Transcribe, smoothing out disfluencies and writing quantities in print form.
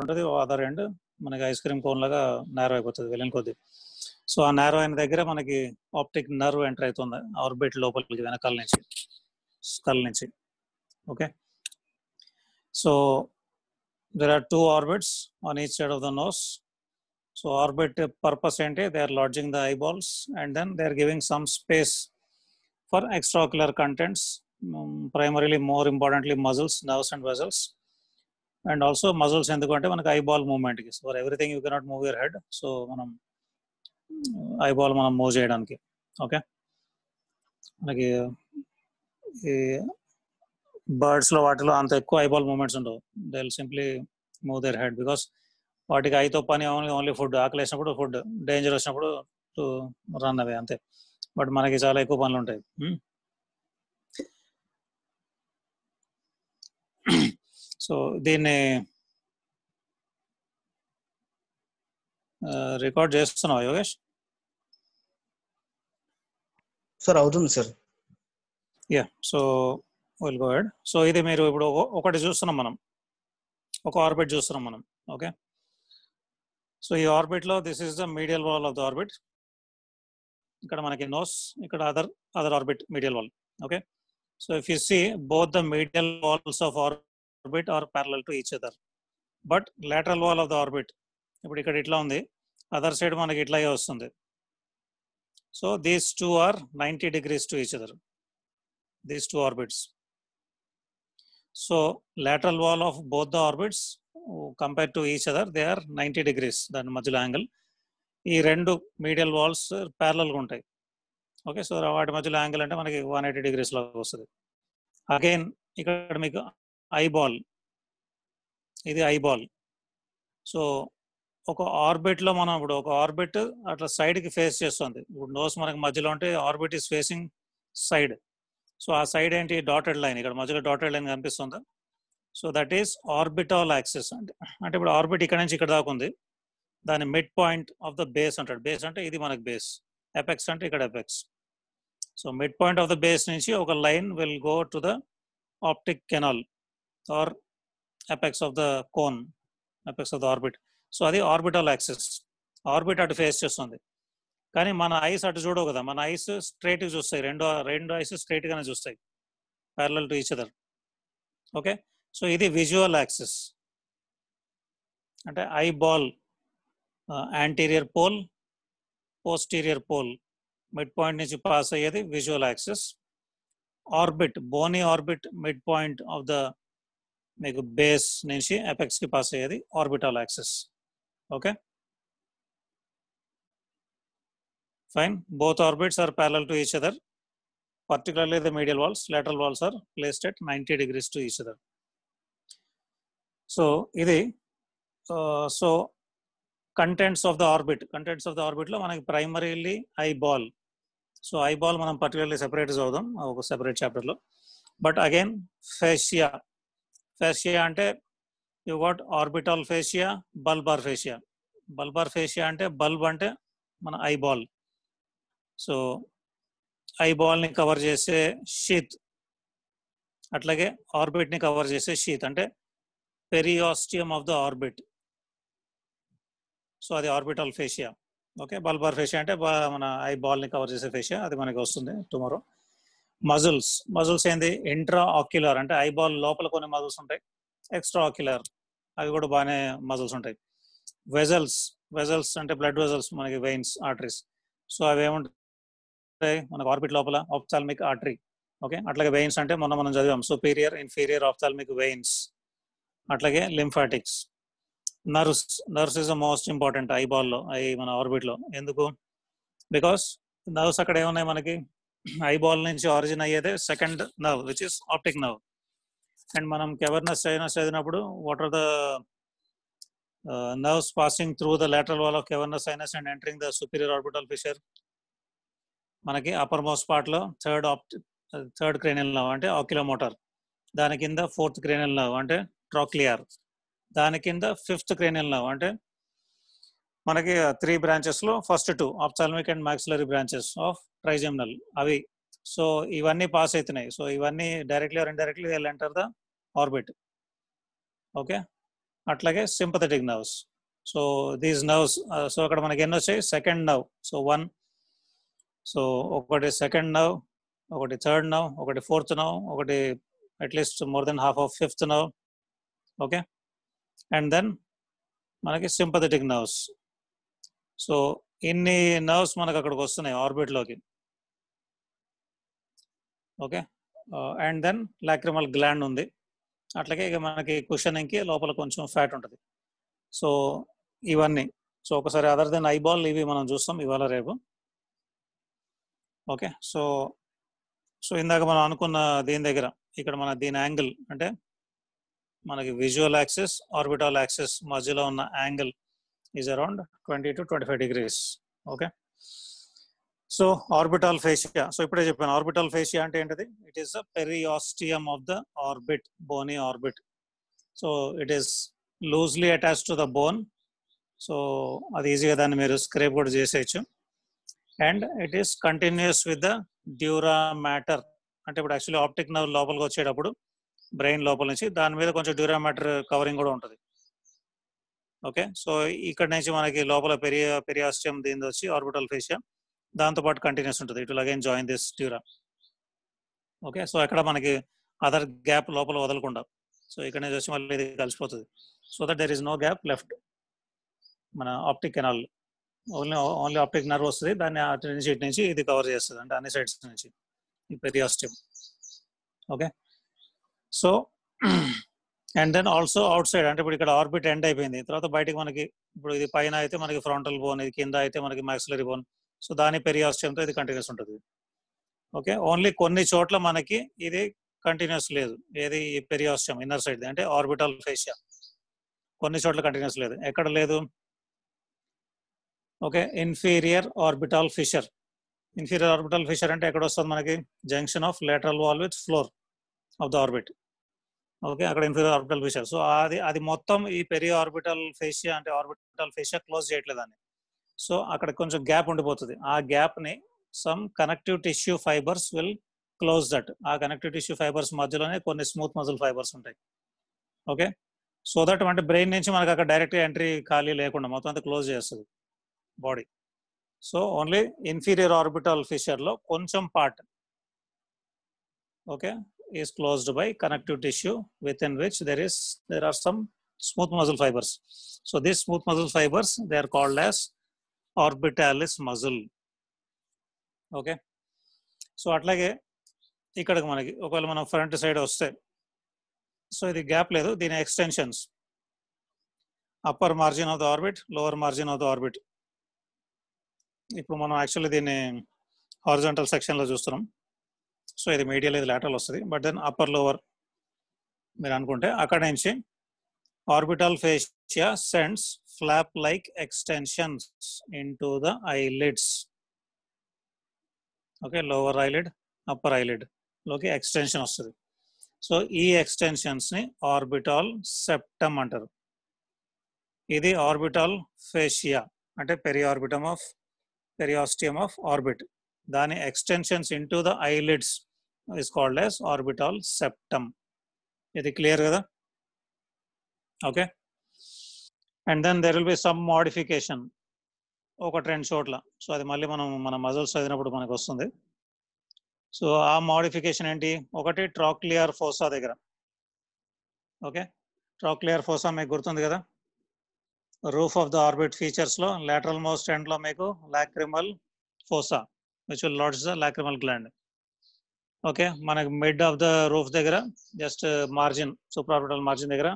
ఉంటుంది, other end మనకి ice cream cone లాగా నేరో అయిపోతుంది వెళ్ళిన కొద్ది. సో ఆ నేరో అయిన దగ్గర మనకి ఆప్టిక్ నర్వ్ ఎంటర్ అవుతుంది ఆర్బిట్ లోపలికి వెనకాల నుంచి, స్కల్ నుంచి. Okay, so there are two orbits on each side of the nose. So orbit purpose ఏంటి, they are lodging the eyeballs and then they are giving some space for extraocular contents, primarily more importantly muscles, nerves and vessels. And also muscles ఎందుకంటే మనకి eyeball movement కి, for everything you cannot move your head, so మనం eyeball మనం move చేయడానికి. Okay, మనకి ఈ birds లో వాటిలో అంత ఎక్కువ ఐబాల్ మూవ్మెంట్స్ ఉండవు, they will simply move their head because వాటికి ఐతో పని ఓన్లీ ఫుడ్, ఆకలి వేసినప్పుడు ఫుడ్, డేంజర్ వచ్చినప్పుడు టు రన్ అవే అంతే. బట్ మనకి చాలా ఎక్కువ పనులు ఉంటాయి. సో దీన్ని రికార్డ్ చేస్తున్నావా యోగేష్? సార్ అవుతుంది sir. Yeah, so will go head. So ఇది మీరు ఇప్పుడు ఒకటి చూస్తున్నాం మనం, ఒక ఆర్బిట్ చూస్తున్నాం మనం. ఓకే, సో ఈ ఆర్బిట్ లో this is the medial wall of the orbit. ఇక్కడ మనకి నోస్, ఇక్కడ other orbit medial wall. Okay, so if you see both the medial walls of orbit are parallel to each other, but lateral wall of the orbit ఇప్పుడు ఇక్కడ ఇట్లా ఉంది, other side మనకి ఇట్లాగే వస్తుంది. So these two are 90 degrees to each other, these two orbits. So lateral wall of both the orbits compared to each other they are 90 degrees, దాని మధ్యలో angle. ఈ రెండు మీడియల్ వాల్స్ ప్యారలల్గా ఉంటాయి. ఓకే, సో వాటి మధ్యలో యాంగిల్ అంటే మనకి 180 degrees లాగా వస్తుంది. అగైన్ ఇక్కడ మీకు ఐబాల్, ఇది ఐబాల్. సో ఒక ఆర్బిట్లో మనం ఇప్పుడు ఒక ఆర్బిట్ అట్లా సైడ్కి ఫేస్ చేస్తుంది. ఇప్పుడు నోస్ మనకి మధ్యలో ఉంటే orbit is facing side. So ఆ సైడ్ ఏంటి, డాటెడ్ లైన్, ఇక్కడ మధ్యలో డాటెడ్ లైన్ కనిపిస్తుంది. So that is orbital axis. అంటే ఇప్పుడు ఆర్బిట్ ఇక్కడ నుంచి ఇక్కడ దాకా ఉంది, దాని mid point of the base అంటాడు. బేస్ అంటే ఇది మనకి బేస్, ఎపెక్స్ అంటే ఇక్కడ apex. So mid point of the base నుంచి ఒక line will go to the optic canal or apex of the cone, apex of the orbit. So అది orbital axis. Orbit అటు ఫేస్ చేస్తుంది, కానీ మన ఐస్ అటు చూడవు కదా, మన ఐస్ స్ట్రైట్గా చూస్తాయి, రెండు ఐస్ స్ట్రైట్ గానే చూస్తాయి, parallel to each other. Okay, so ఇది విజువల్ యాక్సిస్. అంటే eye ball anterior pole, posterior pole, mid point నుంచి పాస్ అయ్యేది visual axis. Orbit, bony orbit mid point of the మీకు బేస్ నుంచి ఎపెక్స్ కి పాస్ అయ్యేది orbital axis. Okay, fine, both orbits are parallel to each other, particularly the medial walls. Lateral walls are placed at 90 degrees to each other. So ఇది so contents of the orbit లో మనకి primarily eyeball. So eyeball మనం particularly separate చదువుదాం ఒక separate చాప్టర్లో. But again fascia అంటే you got orbital fascia, bulbar fascia. Bulbar fascia అంటే bulb అంటే మన ఐబాల్. సో ఐబాల్ని కవర్ చేసే షీత్, అట్లాగే ఆర్బిట్ని కవర్ చేసే షీత్ అంటే periosteum of the orbit. So అది orbital fascia. Okay, bulbar fascia అంటే మన ఐబాల్ని కవర్ చేసే ఫేషియా, అది మనకి వస్తుంది టుమారో. మజిల్స్ ఏంది, ఇంట్రా ఆక్యులర్ అంటే ఐబాల్ లోపల కొన్ని మజిల్స్ ఉంటాయి, ఎక్స్ట్రా ఆక్యులర్ అవి కూడా బాగానే మజిల్స్ ఉంటాయి. వెజల్స్ అంటే బ్లడ్ వెజల్స్, మనకి వెయిన్స్, ఆర్టరీస్. సో అవి ఏముంటాయి మనకు ఆర్బిట్ లోపల, ఆప్థాల్మిక్ ఆర్టరీ. ఓకే, అట్లాగే వెయిన్స్ అంటే మనం చదివాం, సుపీరియర్ ఇన్ఫీరియర్ ఆప్థాల్మిక్ వెయిన్స్. అట్లాగే lymphatics. Nerves is the most important ఐబాల్లో, మన ఆర్బిట్లో. ఎందుకు, బికాస్ నర్వ్స్ అక్కడ ఏమున్నాయి మనకి, ఐబాల్ నుంచి ఆరిజిన్ అయ్యేదే second nerve which is optic nerve. And మనం కెవర్నస్ సైనస్ చదివినప్పుడు what are the nerves passing through the lateral wall of cavernous sinus and entering the superior orbital fissure. మనకి upper most part లో third cranial nerve అంటే ఆక్యులోమోటార్, దాని కింద fourth cranial nerve అంటే ట్రాక్లియర్, దాని కింద ఫిఫ్త్ క్రేనియల్ నర్వ్ అంటే మనకి 3 branches లో first 2 ophthalmic and maxillary branches of trigeminal అవి. సో ఇవన్నీ పాస్ అవుతున్నాయి. సో ఇవన్నీ directly or indirectly they will enter the orbit. Okay, అట్లాగే sympathetic nerves. So these nerves, so అక్కడ మనకి ఎన్ని వచ్చాయి? Second nerve. సో 1, సో ఒకటి సెకండ్ నర్వ్, ఒకటి థర్డ్ నర్వ్, ఒకటి ఫోర్త్ నర్వ్, ఒకటి at least more than half of fifth nerve. Okay, and then మనకి సింపథెటిక్ నర్వ్స్. సో ఇన్ని నర్వ్స్ మనకు అక్కడికి వస్తున్నాయి ఆర్బిట్లోకి. Okay, and then lacrimal gland ఉంది. అట్లాగే ఇక మనకి కుషనింగ్కి లోపల కొంచెం ఫ్యాట్ ఉంటుంది. సో ఇవన్నీ, సో ఒకసారి అదర్ దెన్ ఐబాల్ ఇవి మనం చూస్తాం ఇవాళ రేపు. ఓకే, సో సో ఇందాక మనం అనుకున్న దీని దగ్గర ఇక్కడ మన దీని యాంగిల్ అంటే మనకి విజువల్ యాక్సిస్ ఆర్బిటాల్ యాక్సిస్ మధ్యలో ఉన్న angle is around 20 to 25 degrees. Okay, so orbital fascia. So ఇప్పుడే చెప్పాను ఆర్బిటాల్ ఫేషియా అంటే ఏంటిది? It is the periosteum of the orbit, bony orbit. So it is loosely attached to the bone. So అది ఈజీగా దాన్ని మీరు స్క్రేప్ కూడా చేసేయచ్చు. And it is continuous with the dura mater. అంటే ఇప్పుడు యాక్చువల్లీ ఆప్టిక్ నర్వ్ లోపలికి వచ్చేటప్పుడు బ్రెయిన్ లోపల నుంచి దాని మీద కొంచెం డ్యూరా మ్యాటర్ కవరింగ్ కూడా ఉంటుంది. ఓకే, సో ఇక్కడ నుంచి మనకి లోపల పెరియాస్టియం దీని వచ్చి ఆర్బిటల్ ఫేషియా దాంతోపాటు కంటిన్యూస్ ఉంటుంది. It will again join this dura. Okay, so ఎక్కడ మనకి అదర్ గ్యాప్ లోపల వదలకుండా, సో ఇక్కడ నుంచి వచ్చి మళ్ళీ ఇది కలిసిపోతుంది. So that there is no gap left మన optic canal. Only optic nerve వస్తుంది, దాన్ని అటు నుంచి ఇటు నుంచి ఇది కవర్ చేస్తుంది, అంటే అన్ని సైడ్స్ నుంచి ఈ periosteum. Okay, so and then also outside, అంటే ఇప్పుడు ఇక్కడ ఆర్బిట్ ఎండ్ అయిపోయింది, తర్వాత బయటకి మనకి ఇప్పుడు ఇది పైన అయితే మనకి ఫ్రంటల్ బోన్, ఇది కింద అయితే మనకి మాక్సిలరీ బోన్. సో దాని పెరియాస్టియంతో ఇది కంటిన్యూస్ ఉంటుంది. ఓకే, ఓన్లీ కొన్ని చోట్ల మనకి ఇది కంటిన్యూస్ లేదు. ఏది? ఈ పెరియాస్టియం ఇన్నర్ సైడ్ అంటే ఆర్బిటల్ ఫేషియా. కొన్ని చోట్ల కంటిన్యూస్ లేదు. ఎక్కడ లేదు? Okay, inferior orbital fissure. Inferior orbital fissure అంటే ఎక్కడ వస్తుంది మనకి? Junction of lateral wall with floor of the orbit. Okay, అక్కడ ఇన్ఫీరియర్ ఆర్బిటల్ ఫిషర్. సో అది మొత్తం ఈ పెరి ఆర్బిటల్ ఫేషియా అంటే ఆర్బిటల్ ఫేషియా క్లోజ్ చేయట్లేదని. సో అక్కడ కొంచెం గ్యాప్ ఉండిపోతుంది. ఆ గ్యాప్ ని some connective tissue fibres will close that. ఆ కనెక్టివ్ టిష్యూ ఫైబర్స్ మధ్యలోనే కొన్ని స్మూత్ మజిల్ ఫైబర్స్ ఉంటాయి. ఓకే, సో దట్ అంటే బ్రెయిన్ నుంచి మనకి అక్కడ డైరెక్ట్ ఎంట్రీ ఖాళీ లేకుండా మొత్తం అంతా క్లోజ్ చేస్తుంది body. So only inferior orbital fissure లో కొంచెం part okay is closed by connective tissue within which there are some smooth muscle fibers. So these smooth muscle fibers, they are called as orbitalis muscle. Okay, so అట్లాగే ఇక్కడికి మనకి ఒకవేళ మనం front side వస్తే, so ఇది gap లేదు, దీని extensions upper margin of the orbit, lower margin of the orbit. ఇప్పుడు మనం యాక్చువల్లీ దీన్ని హారిజాంటల్ సెక్షన్లో చూస్తున్నాం. సో ఇది మీడియల్, ఇది లాటరల్ వస్తుంది. బట్ దెన్ అప్పర్ లోవర్ మీరు అనుకుంటే అక్కడ నుంచి orbital fascia sends flap like extensions into the eyelids. Okay, lower eyelid, upper eyelid లోకి ఎక్స్టెన్షన్ వస్తుంది. సో ఈ ఎక్స్టెన్షన్స్ ని ఆర్బిటల్ సెప్టమ్ అంటారు. ఇది ఆర్బిటల్ ఫేషియా అంటే పెరియాస్టియం ఆఫ్ ఆర్బిట్. దాని extensions into the eyelids is called as orbital septum. ఇది clear కదా? Okay, and then there will be some modification ఒకటి రెండు చోట్ల. సో అది మళ్ళీ మన మజిల్స్ చదివినప్పుడు మనకు వస్తుంది. సో ఆ మోడిఫికేషన్ ఏంటి? ఒకటి ట్రాక్లియర్ ఫోసా దగ్గర. ఓకే, ట్రాక్లియర్ ఫోసా మీకు గుర్తుంది కదా? Roof of the orbit features లో లాటరల్ మోస్ట్ ఎండ్ లో మీకు lacrimal fossa which will lodge the lacrimal gland. Okay, మనకి మిడ్ ఆఫ్ ద రూఫ్ దగ్గర జస్ట్ మార్జిన్, సూప్రాఆర్బిటల్ మార్జిన్ దగ్గర